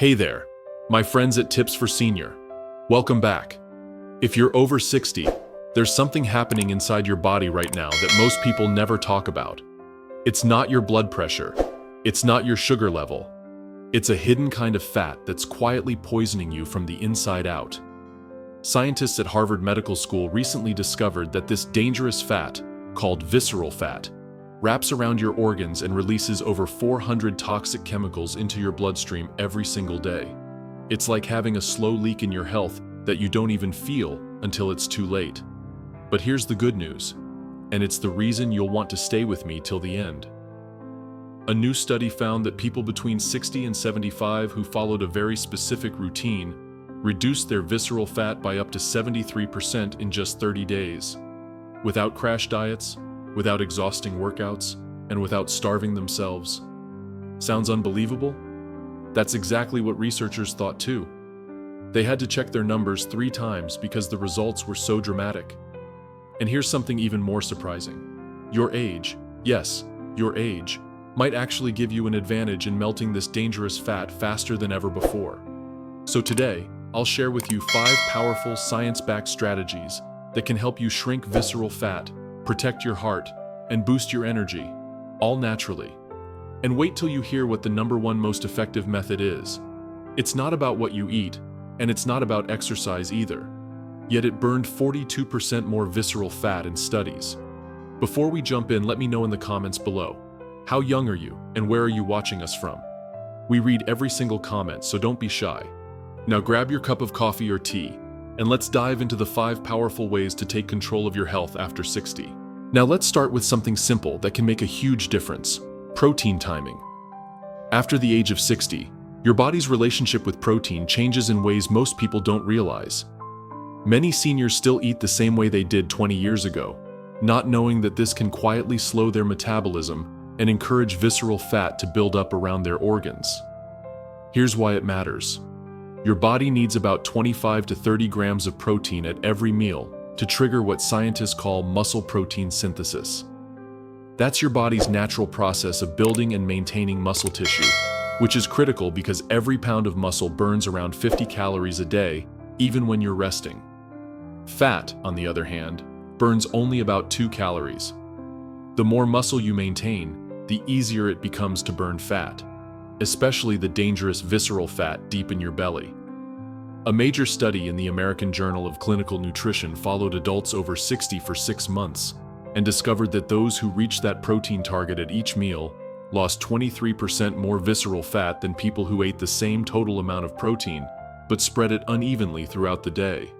Hey there, my friends at Tips for Senior. Welcome back. If you're over 60, there's something happening inside your body right now that most people never talk about. It's not your blood pressure. It's not your sugar level. It's a hidden kind of fat that's quietly poisoning you from the inside out. Scientists at Harvard Medical School recently discovered that this dangerous fat, called visceral fat, wraps around your organs and releases over 400 toxic chemicals into your bloodstream every single day. It's like having a slow leak in your health that you don't even feel until it's too late. But here's the good news, and it's the reason you'll want to stay with me till the end. A new study found that people between 60 and 75 who followed a very specific routine reduced their visceral fat by up to 73% in just 30 days. Without crash diets, without exhausting workouts, and without starving themselves. Sounds unbelievable? That's exactly what researchers thought too. They had to check their numbers 3 times because the results were so dramatic. And here's something even more surprising. Your age, yes, your age, might actually give you an advantage in melting this dangerous fat faster than ever before. So today, I'll share with you 5 powerful science-backed strategies that can help you shrink visceral fat, protect your heart, and boost your energy, all naturally. And wait till you hear what the #1 most effective method is. It's not about what you eat, and it's not about exercise either. Yet it burned 42% more visceral fat in studies. Before we jump in, let me know in the comments below. How young are you, and where are you watching us from? We read every single comment, so don't be shy. Now grab your cup of coffee or tea, and let's dive into the 5 powerful ways to take control of your health after 60. Now let's start with something simple that can make a huge difference: protein timing. After the age of 60, your body's relationship with protein changes in ways most people don't realize. Many seniors still eat the same way they did 20 years ago, not knowing that this can quietly slow their metabolism and encourage visceral fat to build up around their organs. Here's why it matters. Your body needs about 25 to 30 grams of protein at every meal to trigger what scientists call muscle protein synthesis. That's your body's natural process of building and maintaining muscle tissue, which is critical because every pound of muscle burns around 50 calories a day, even when you're resting. Fat, on the other hand, burns only about 2 calories. The more muscle you maintain, the easier it becomes to burn fat, especially the dangerous visceral fat deep in your belly. A major study in the American Journal of Clinical Nutrition followed adults over 60 for 6 months and discovered that those who reached that protein target at each meal lost 23% more visceral fat than people who ate the same total amount of protein but spread it unevenly throughout the day.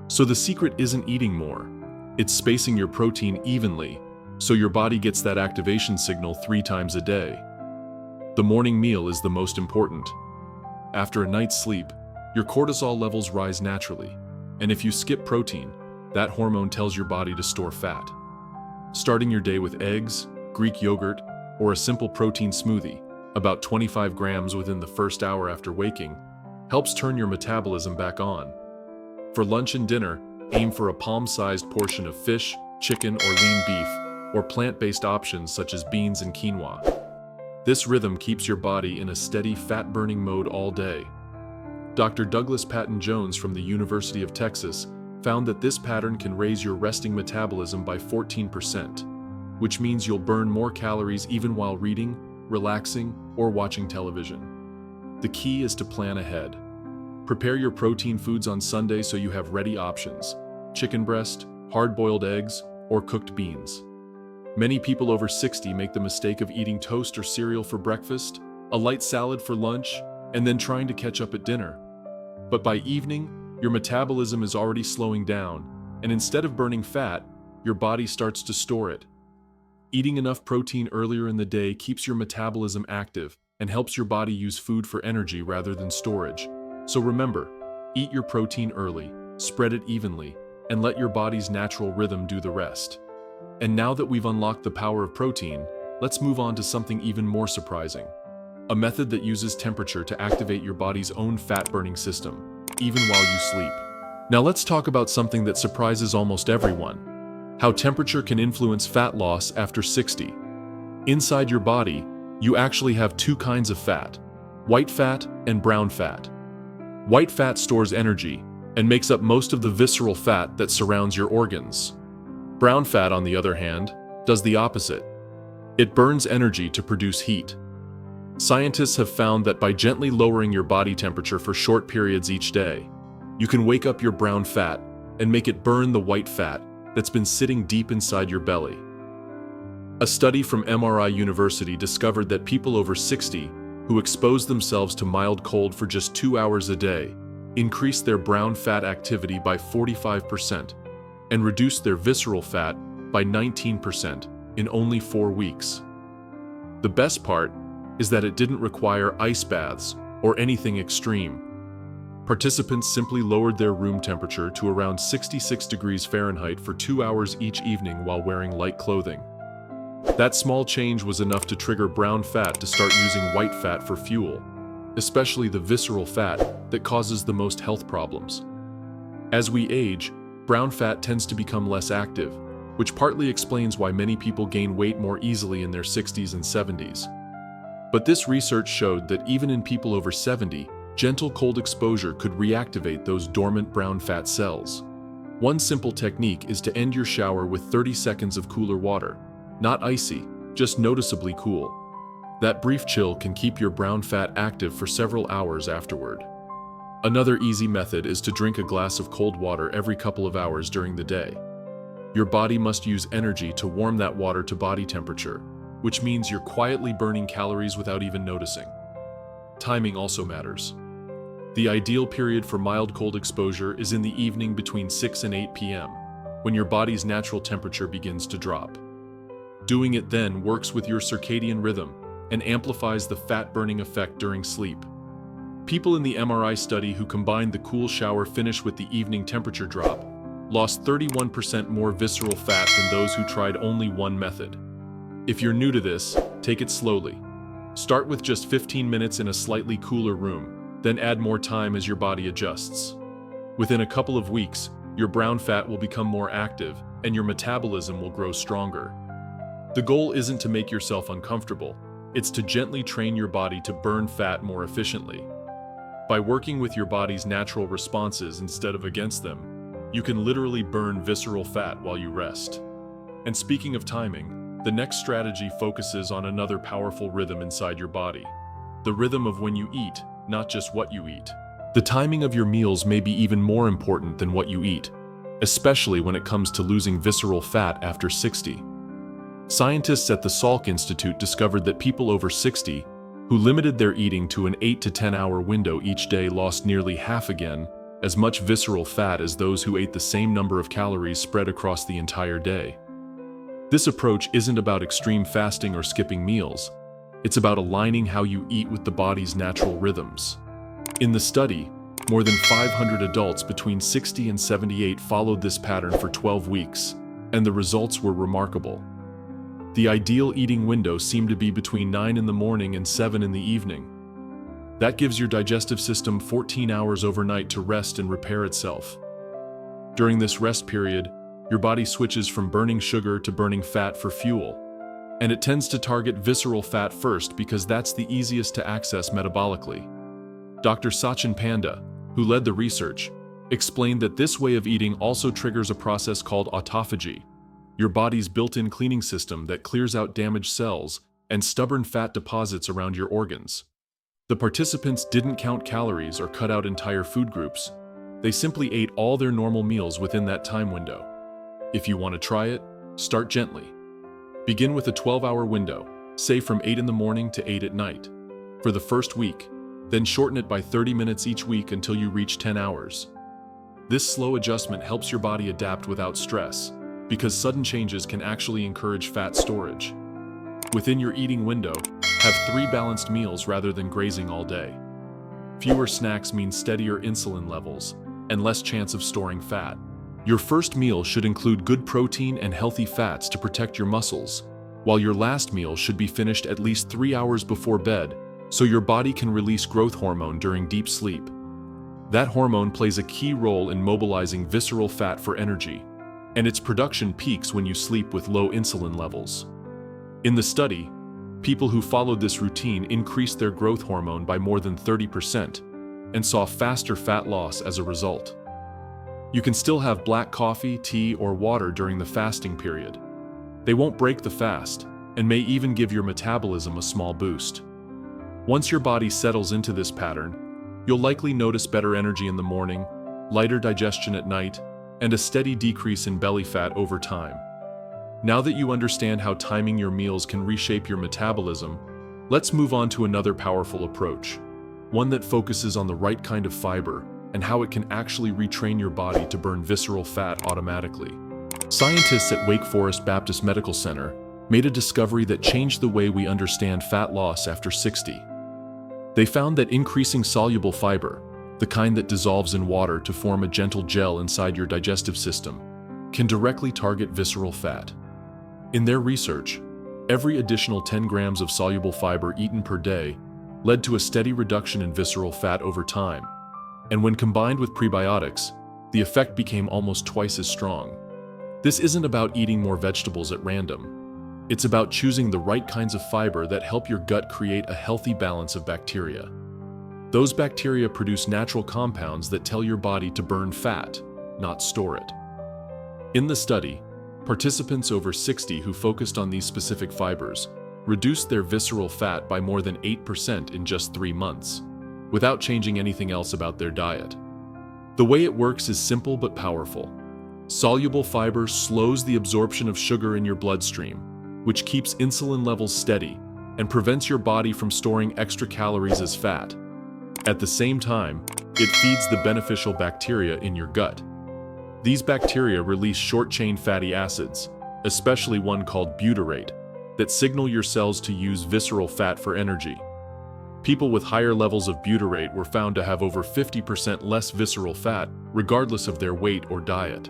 So the secret isn't eating more, it's spacing your protein evenly so your body gets that activation signal 3 times a day. The morning meal is the most important. After a night's sleep, your cortisol levels rise naturally, and if you skip protein, that hormone tells your body to store fat. Starting your day with eggs, Greek yogurt, or a simple protein smoothie, about 25 grams within the first hour after waking, helps turn your metabolism back on. For lunch and dinner, aim for a palm-sized portion of fish, chicken, or lean beef, or plant-based options such as beans and quinoa. This rhythm keeps your body in a steady fat-burning mode all day. Dr. Douglas Patton Jones from the University of Texas found that this pattern can raise your resting metabolism by 14%, which means you'll burn more calories even while reading, relaxing, or watching television. The key is to plan ahead. Prepare your protein foods on Sunday so you have ready options: chicken breast, hard-boiled eggs, or cooked beans. Many people over 60 make the mistake of eating toast or cereal for breakfast, a light salad for lunch, and then trying to catch up at dinner. But by evening, your metabolism is already slowing down, and instead of burning fat, your body starts to store it. Eating enough protein earlier in the day keeps your metabolism active and helps your body use food for energy rather than storage. So remember, eat your protein early, spread it evenly, and let your body's natural rhythm do the rest. And now that we've unlocked the power of protein, let's move on to something even more surprising. A method that uses temperature to activate your body's own fat-burning system, even while you sleep. Now let's talk about something that surprises almost everyone: how temperature can influence fat loss after 60. Inside your body, you actually have 2 kinds of fat: white fat and brown fat. White fat stores energy and makes up most of the visceral fat that surrounds your organs. Brown fat, on the other hand, does the opposite. It burns energy to produce heat. Scientists have found that by gently lowering your body temperature for short periods each day, you can wake up your brown fat and make it burn the white fat that's been sitting deep inside your belly. A study from MRI University discovered that people over 60 who exposed themselves to mild cold for just 2 hours a day increased their brown fat activity by 45% and reduced their visceral fat by 19% in only 4 weeks. The best part is that it didn't require ice baths or anything extreme. Participants simply lowered their room temperature to around 66 degrees Fahrenheit for 2 hours each evening while wearing light clothing. That small change was enough to trigger brown fat to start using white fat for fuel, especially the visceral fat that causes the most health problems. As we age, brown fat tends to become less active, which partly explains why many people gain weight more easily in their 60s and 70s. But this research showed that even in people over 70, gentle cold exposure could reactivate those dormant brown fat cells. One simple technique is to end your shower with 30 seconds of cooler water. Not icy, just noticeably cool. That brief chill can keep your brown fat active for several hours afterward. Another easy method is to drink a glass of cold water every couple of hours during the day. Your body must use energy to warm that water to body temperature, which means you're quietly burning calories without even noticing. Timing also matters. The ideal period for mild cold exposure is in the evening between 6 and 8 p.m., when your body's natural temperature begins to drop. Doing it then works with your circadian rhythm and amplifies the fat-burning effect during sleep. People in the MRI study who combined the cool shower finish with the evening temperature drop lost 31% more visceral fat than those who tried only one method. If you're new to this, take it slowly. Start with just 15 minutes in a slightly cooler room, then add more time as your body adjusts. Within a couple of weeks, your brown fat will become more active and your metabolism will grow stronger. The goal isn't to make yourself uncomfortable, it's to gently train your body to burn fat more efficiently. By working with your body's natural responses instead of against them, you can literally burn visceral fat while you rest. And speaking of timing, the next strategy focuses on another powerful rhythm inside your body. The rhythm of when you eat, not just what you eat. The timing of your meals may be even more important than what you eat, especially when it comes to losing visceral fat after 60. Scientists at the Salk Institute discovered that people over 60 who limited their eating to an 8 to 10 hour window each day lost nearly half again as much visceral fat as those who ate the same number of calories spread across the entire day. This approach isn't about extreme fasting or skipping meals. It's about aligning how you eat with the body's natural rhythms. In the study, more than 500 adults between 60 and 78 followed this pattern for 12 weeks, and the results were remarkable. The ideal eating window seemed to be between 9 in the morning and 7 in the evening. That gives your digestive system 14 hours overnight to rest and repair itself. During this rest period, your body switches from burning sugar to burning fat for fuel, and it tends to target visceral fat first because that's the easiest to access metabolically. Dr. Sachin Panda, who led the research, explained that this way of eating also triggers a process called autophagy, your body's built-in cleaning system that clears out damaged cells and stubborn fat deposits around your organs. The participants didn't count calories or cut out entire food groups. They simply ate all their normal meals within that time window. If you want to try it, start gently. Begin with a 12-hour window, say from 8 in the morning to 8 at night, for the first week, then shorten it by 30 minutes each week until you reach 10 hours. This slow adjustment helps your body adapt without stress, because sudden changes can actually encourage fat storage. Within your eating window, have 3 balanced meals rather than grazing all day. Fewer snacks mean steadier insulin levels and less chance of storing fat. Your first meal should include good protein and healthy fats to protect your muscles, while your last meal should be finished at least 3 hours before bed so your body can release growth hormone during deep sleep. That hormone plays a key role in mobilizing visceral fat for energy, and its production peaks when you sleep with low insulin levels. In the study, People who followed this routine increased their growth hormone by more than 30% and saw faster fat loss as a result. You can still have black coffee, tea, or water during the fasting period. They won't break the fast and may even give your metabolism a small boost. Once your body settles into this pattern, you'll likely notice better energy in the morning, lighter digestion at night, and a steady decrease in belly fat over time. Now that you understand how timing your meals can reshape your metabolism, let's move on to another powerful approach, one that focuses on the right kind of fiber and how it can actually retrain your body to burn visceral fat automatically. Scientists at Wake Forest Baptist Medical Center made a discovery that changed the way we understand fat loss after 60. They found that increasing soluble fiber, the kind that dissolves in water to form a gentle gel inside your digestive system, can directly target visceral fat. In their research, every additional 10 grams of soluble fiber eaten per day led to a steady reduction in visceral fat over time, and when combined with prebiotics, the effect became almost twice as strong. This isn't about eating more vegetables at random. It's about choosing the right kinds of fiber that help your gut create a healthy balance of bacteria. Those bacteria produce natural compounds that tell your body to burn fat, not store it. In the study, participants over 60 who focused on these specific fibers reduced their visceral fat by more than 8% in just 3 months, without changing anything else about their diet. The way it works is simple but powerful. Soluble fiber slows the absorption of sugar in your bloodstream, which keeps insulin levels steady and prevents your body from storing extra calories as fat. At the same time, it feeds the beneficial bacteria in your gut. These bacteria release short-chain fatty acids, especially one called butyrate, that signal your cells to use visceral fat for energy. People with higher levels of butyrate were found to have over 50% less visceral fat, regardless of their weight or diet.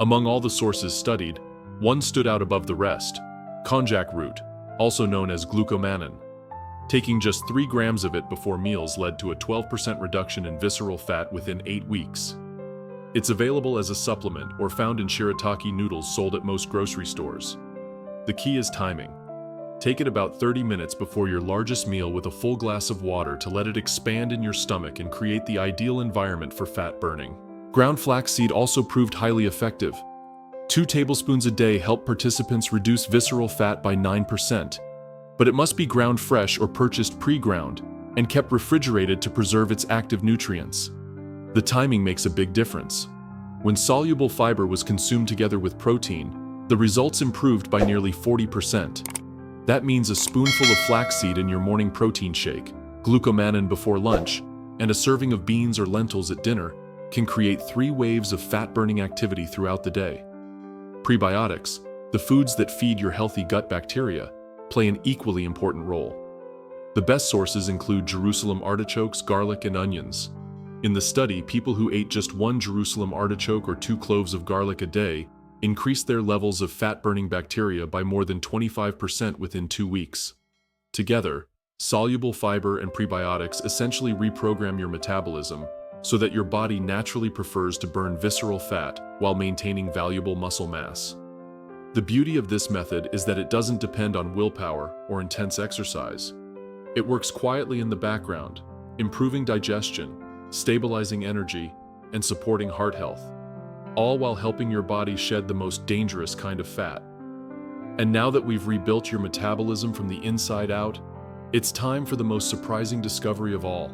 Among all the sources studied, one stood out above the rest: konjac root, also known as glucomannan. Taking just 3 grams of it before meals led to a 12% reduction in visceral fat within 8 weeks. It's available as a supplement or found in shirataki noodles sold at most grocery stores. The key is timing. Take it about 30 minutes before your largest meal with a full glass of water to let it expand in your stomach and create the ideal environment for fat burning. Ground flaxseed also proved highly effective. 2 tablespoons a day help participants reduce visceral fat by 9%, but it must be ground fresh or purchased pre-ground and kept refrigerated to preserve its active nutrients. The timing makes a big difference. When soluble fiber was consumed together with protein, the results improved by nearly 40%. That means a spoonful of flaxseed in your morning protein shake, glucomannan before lunch, and a serving of beans or lentils at dinner can create 3 waves of fat-burning activity throughout the day. Prebiotics, the foods that feed your healthy gut bacteria, play an equally important role. The best sources include Jerusalem artichokes, garlic, and onions. In the study, people who ate just 1 Jerusalem artichoke or 2 cloves of garlic a day increased their levels of fat-burning bacteria by more than 25% within 2 weeks. Together, soluble fiber and prebiotics essentially reprogram your metabolism so that your body naturally prefers to burn visceral fat while maintaining valuable muscle mass. The beauty of this method is that it doesn't depend on willpower or intense exercise. It works quietly in the background, improving digestion, stabilizing energy, and supporting heart health, all while helping your body shed the most dangerous kind of fat. And now that we've rebuilt your metabolism from the inside out, it's time for the most surprising discovery of all: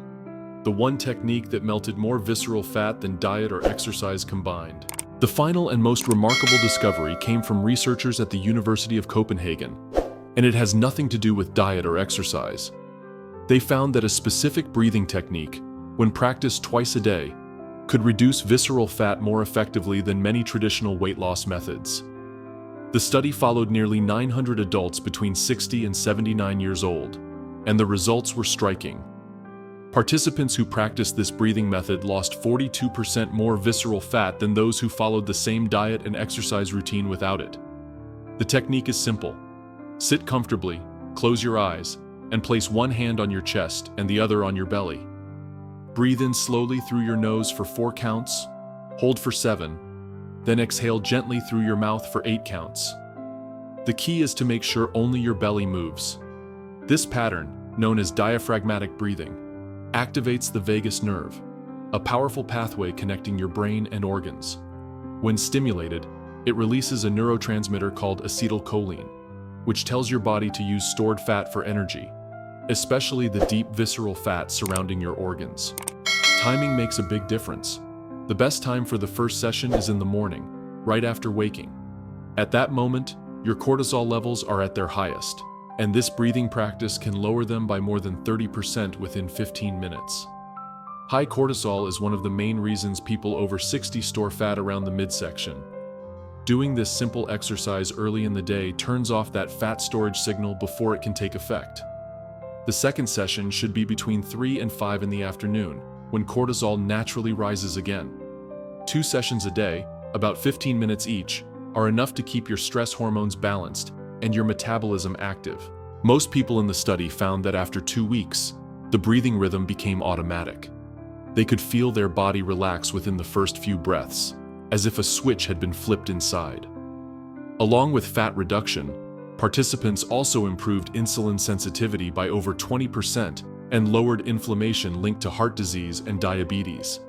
the one technique that melted more visceral fat than diet or exercise combined. The final and most remarkable discovery came from researchers at the University of Copenhagen, and it has nothing to do with diet or exercise. They found that a specific breathing technique, when practiced twice a day, could reduce visceral fat more effectively than many traditional weight loss methods. The study followed nearly 900 adults between 60 and 79 years old, and the results were striking. Participants who practiced this breathing method lost 42% more visceral fat than those who followed the same diet and exercise routine without it. The technique is simple. Sit comfortably, close your eyes, and place one hand on your chest and the other on your belly. Breathe in slowly through your nose for 4 counts, hold for 7, then exhale gently through your mouth for 8 counts. The key is to make sure only your belly moves. This pattern, known as diaphragmatic breathing, activates the vagus nerve, a powerful pathway connecting your brain and organs. When stimulated, it releases a neurotransmitter called acetylcholine, which tells your body to use stored fat for energy, especially the deep visceral fat surrounding your organs. Timing makes a big difference. The best time for the first session is in the morning, right after waking. At that moment, your cortisol levels are at their highest, and this breathing practice can lower them by more than 30% within 15 minutes. High cortisol is one of the main reasons people over 60 store fat around the midsection. Doing this simple exercise early in the day turns off that fat storage signal before it can take effect. The second session should be between 3 and 5 in the afternoon, when cortisol naturally rises again. 2 sessions a day, about 15 minutes each, are enough to keep your stress hormones balanced and your metabolism active. Most people in the study found that after 2 weeks, the breathing rhythm became automatic. They could feel their body relax within the first few breaths, as if a switch had been flipped inside. Along with fat reduction, participants also improved insulin sensitivity by over 20% and lowered inflammation linked to heart disease and diabetes.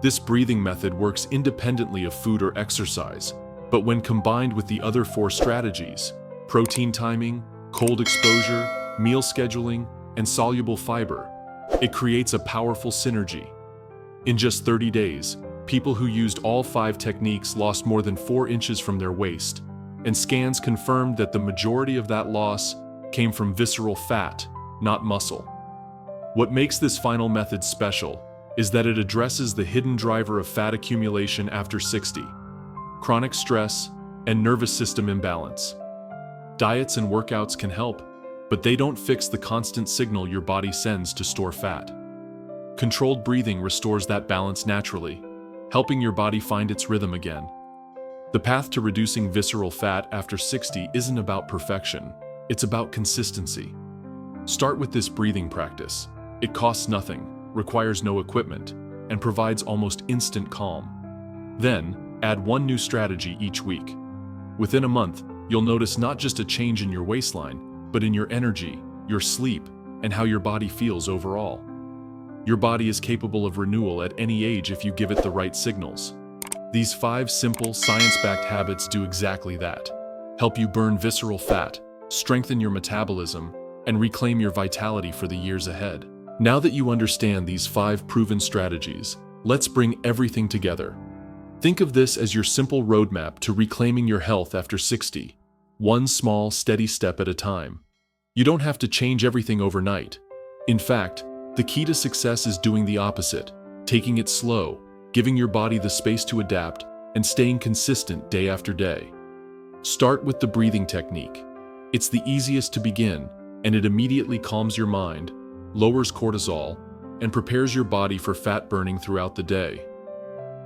This breathing method works independently of food or exercise, but when combined with the other 4 strategies, protein timing, cold exposure, meal scheduling, and soluble fiber, it creates a powerful synergy. In just 30 days, people who used all 5 techniques lost more than 4 inches from their waist, and scans confirmed that the majority of that loss came from visceral fat, not muscle. What makes this final method special is that it addresses the hidden driver of fat accumulation after 60, chronic stress, and nervous system imbalance. Diets and workouts can help, but they don't fix the constant signal your body sends to store fat. Controlled breathing restores that balance naturally, helping your body find its rhythm again. The path to reducing visceral fat after 60 isn't about perfection, it's about consistency. Start with this breathing practice. It costs nothing, requires no equipment, and provides almost instant calm. Then, add 1 new strategy each week. Within a month, you'll notice not just a change in your waistline, but in your energy, your sleep, and how your body feels overall. Your body is capable of renewal at any age if you give it the right signals. These 5 simple, science-backed habits do exactly that. Help you burn visceral fat, strengthen your metabolism, and reclaim your vitality for the years ahead. Now that you understand these 5 proven strategies, let's bring everything together. Think of this as your simple roadmap to reclaiming your health after 60, one small, steady step at a time. You don't have to change everything overnight. In fact, the key to success is doing the opposite, taking it slow, giving your body the space to adapt, and staying consistent day after day. Start with the breathing technique. It's the easiest to begin, and it immediately calms your mind, lowers cortisol, and prepares your body for fat burning throughout the day.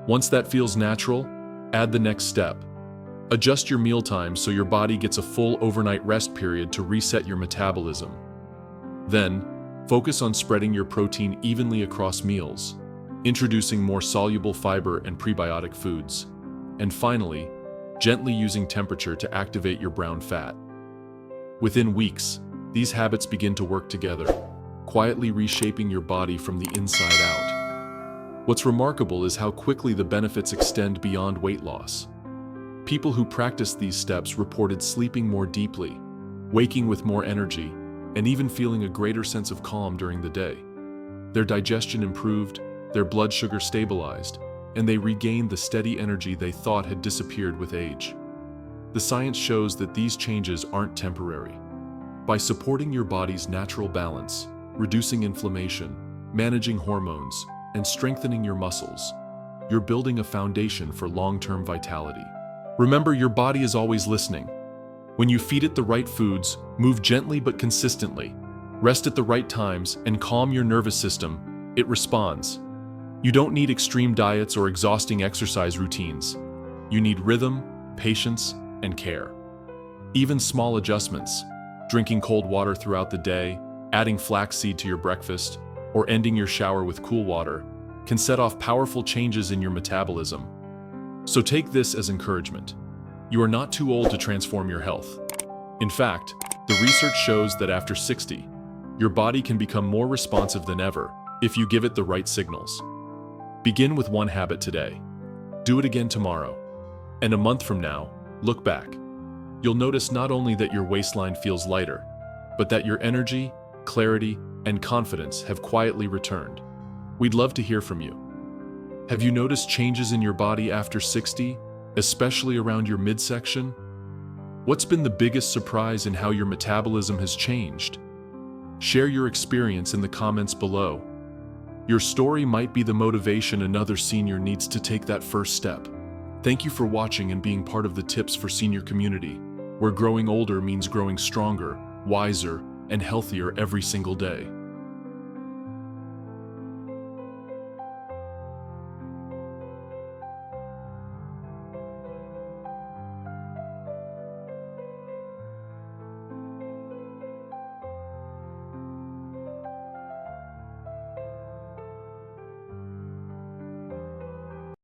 Once that feels natural, add the next step. Adjust your meal time so your body gets a full overnight rest period to reset your metabolism. Then, focus on spreading your protein evenly across meals, introducing more soluble fiber and prebiotic foods, and finally, gently using temperature to activate your brown fat. Within weeks, these habits begin to work together, quietly reshaping your body from the inside out. What's remarkable is how quickly the benefits extend beyond weight loss. People who practiced these steps reported sleeping more deeply, waking with more energy, and even feeling a greater sense of calm during the day. Their digestion improved, their blood sugar stabilized, and they regained the steady energy they thought had disappeared with age. The science shows that these changes aren't temporary. By supporting your body's natural balance, reducing inflammation, managing hormones, and strengthening your muscles, you're building a foundation for long-term vitality. Remember, your body is always listening. When you feed it the right foods, move gently but consistently, rest at the right times, and calm your nervous system, it responds. You don't need extreme diets or exhausting exercise routines. You need rhythm, patience, and care. Even small adjustments, drinking cold water throughout the day, adding flaxseed to your breakfast, or ending your shower with cool water, can set off powerful changes in your metabolism. So take this as encouragement. You are not too old to transform your health. In fact, The research shows that after 60, your body can become more responsive than ever if you give it the right signals. Begin with one habit today. Do it again tomorrow. And a month from now, look back. You'll notice not only that your waistline feels lighter, but that your energy, clarity, and confidence have quietly returned. We'd love to hear from you. Have you noticed changes in your body after 60, especially around your midsection? What's been the biggest surprise in how your metabolism has changed? Share your experience in the comments below. Your story might be the motivation another senior needs to take that first step. Thank you for watching and being part of the Tips for Senior community, where growing older means growing stronger, wiser, and healthier every single day.